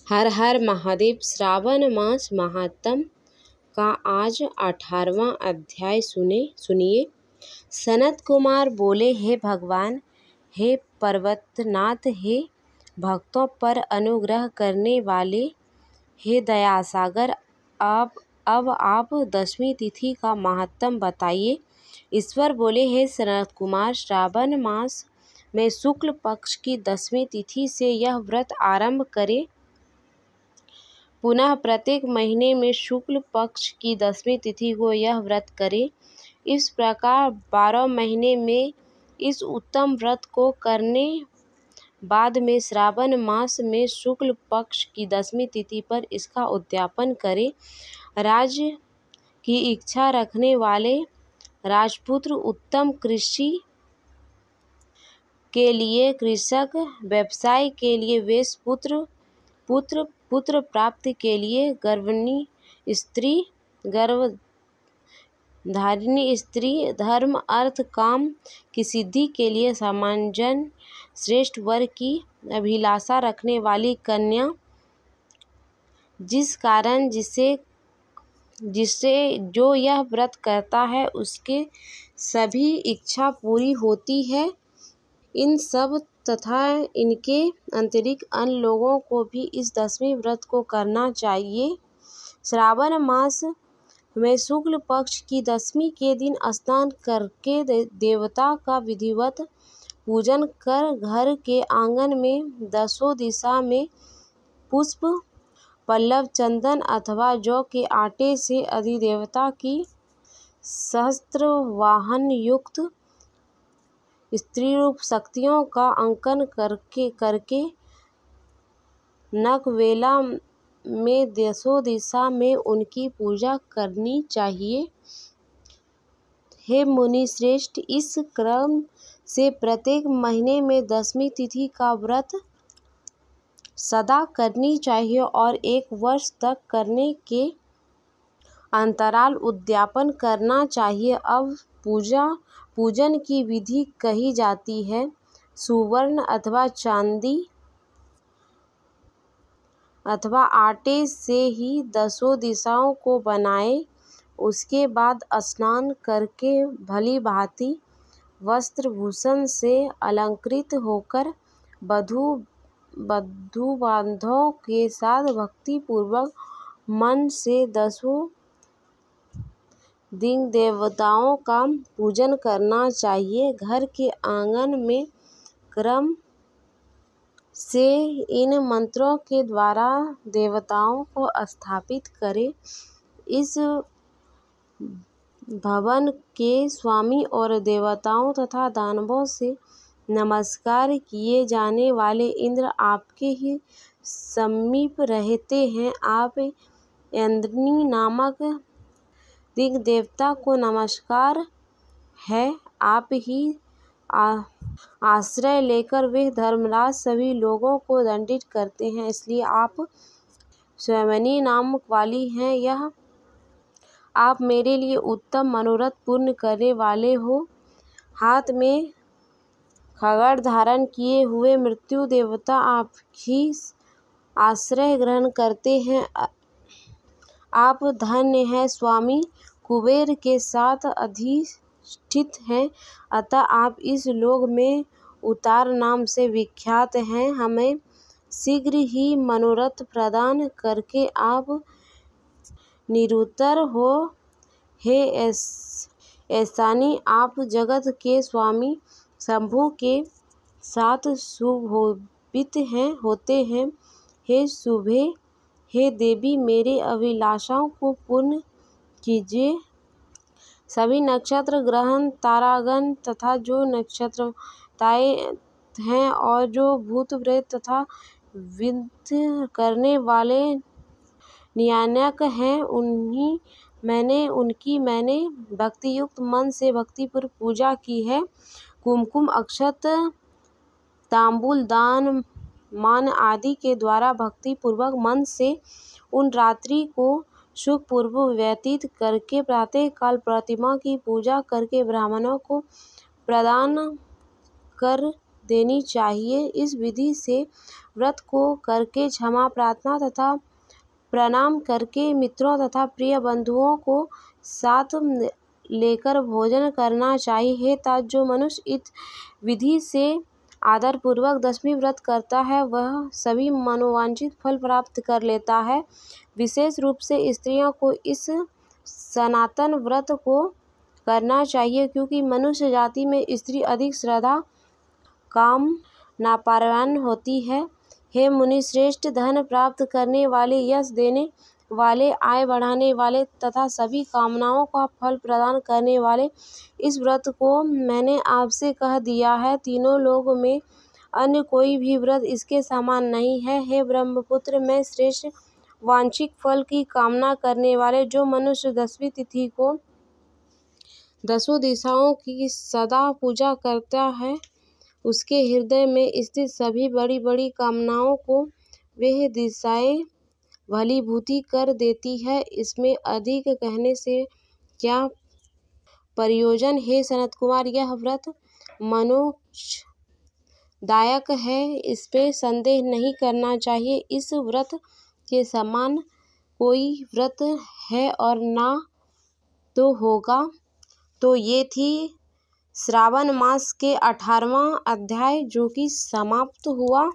हर हर महादेव। श्रावण मास महात्म का आज 18वां अध्याय सुनिए। सनत कुमार बोले, हे भगवान, हे पर्वतनाथ, हे भक्तों पर अनुग्रह करने वाले, हे दयासागर, अब आप 10वीं तिथि का महात्म बताइए। ईश्वर बोले, हे सनत कुमार, श्रावण मास में शुक्ल पक्ष की 10वीं तिथि से यह व्रत आरंभ करें। पुनः प्रत्येक महीने में शुक्ल पक्ष की 10वीं तिथि को यह व्रत करें। इस प्रकार 12 महीने में इस उत्तम व्रत को करने बाद में श्रावण मास में शुक्ल पक्ष की 10वीं तिथि पर इसका उद्यापन करें। राज्य की इच्छा रखने वाले राजपुत्र, उत्तम कृषि के लिए कृषक, व्यवसाय के लिए वेश, पुत्र प्राप्ति के लिए गर्भधारिणी स्त्री, धर्म अर्थ काम की सिद्धि के लिए सामान्य श्रेष्ठ वर की अभिलाषा रखने वाली कन्या, जिस कारण जिससे जो यह व्रत करता है उसके सभी इच्छा पूरी होती है। इन सब तथा इनके अतिरिक्त अन्य लोगों को भी इस 10वीं व्रत को करना चाहिए। श्रावण मास में शुक्ल पक्ष की 10वीं के दिन स्नान करके देवता का विधिवत पूजन कर घर के आंगन में 10 दिशा में पुष्प, पल्लव, चंदन अथवा जौ के आटे से अधिदेवता की सहस्त्र वाहन युक्त स्त्री रूप शक्तियों का अंकन करके नकवेला में 10 दिशा में उनकी पूजा करनी चाहिए। हे मुनि श्रेष्ठ, इस क्रम से प्रत्येक महीने में 10वीं तिथि का व्रत सदा करनी चाहिए और 1 वर्ष तक करने के अंतराल उद्यापन करना चाहिए। अब पूजन की विधि कही जाती है। सुवर्ण अथवा चांदी अथवा आटे से ही 10 दिशाओं को बनाएं। उसके बाद स्नान करके भली भांति वस्त्र भूषण से अलंकृत होकर वधू बांधवों के साथ भक्ति पूर्वक मन से 10 दिन देवताओं का पूजन करना चाहिए। घर के आंगन में क्रम से इन मंत्रों के द्वारा देवताओं को स्थापित करें। इस भवन के स्वामी और देवताओं तथा दानवों से नमस्कार किए जाने वाले इंद्र आपके ही समीप रहते हैं। आप इंद्रनी नामक दिग् देवता को नमस्कार है। आप ही आश्रय लेकर वे धर्मराज सभी लोगों को दंडित करते हैं, इसलिए आप स्वयंवनी नाम वाली हैं। यह आप मेरे लिए उत्तम मनोरथ पूर्ण करने वाले हो। हाथ में खड्ग धारण किए हुए मृत्यु देवता आपकी आश्रय ग्रहण करते हैं। आप धन्य हैं, स्वामी कुबेर के साथ अधिष्ठित हैं, अतः आप इस लोक में उतार नाम से विख्यात हैं। हमें शीघ्र ही मनोरथ प्रदान करके आप निरुत्तर हो। हे ऐसानी, आप जगत के स्वामी शंभु के साथ सुशोभित होते हैं। हे शुभे, हे देवी, मेरे अभिलाषाओं को पूर्ण कीजिए। सभी नक्षत्र ग्रह तारागण तथा जो नक्षत्रताएं हैं और जो भूत प्रेत तथा विद्ध करने वाले नियामक हैं, उनकी मैंने भक्तियुक्त मन से भक्तिपूर्वक पूजा की है। कुमकुम, अक्षत, तांबूल, दान मान आदि के द्वारा भक्तिपूर्वक मन से उन रात्रि को सुखपूर्वक व्यतीत करके प्रातः काल प्रतिमा की पूजा करके ब्राह्मणों को प्रदान कर देनी चाहिए। इस विधि से व्रत को करके क्षमा प्रार्थना तथा प्रणाम करके मित्रों तथा प्रिय बंधुओं को साथ लेकर भोजन करना चाहिए। जो मनुष्य इस विधि से आदरपूर्वक दशमी व्रत करता है वह सभी मनोवांछित फल प्राप्त कर लेता है। विशेष रूप से स्त्रियों को इस सनातन व्रत को करना चाहिए, क्योंकि मनुष्य जाति में स्त्री अधिक श्रद्धा काम नापरायण होती है। हे मुनिश्रेष्ठ, धन प्राप्त करने वाले, यश देने वाले, आय बढ़ाने वाले तथा सभी कामनाओं का फल प्रदान करने वाले इस व्रत को मैंने आपसे कह दिया है। तीनों लोक में अन्य कोई भी व्रत इसके समान नहीं है। हे ब्रह्मपुत्र, मैं श्रेष्ठ वांछित फल की कामना करने वाले जो मनुष्य दशमी तिथि को दसों दिशाओं की सदा पूजा करता है, उसके हृदय में स्थित सभी बड़ी बड़ी कामनाओं को वह दिशाएं भलीभूति कर देती है। इसमें अधिक कहने से क्या प्रयोजन। हे सनत कुमार, यह व्रत मनोदायक है, इसमें संदेह नहीं करना चाहिए। इस व्रत के समान कोई व्रत है और ना तो होगा। तो ये थी श्रावण मास के 18वां अध्याय जो कि समाप्त हुआ।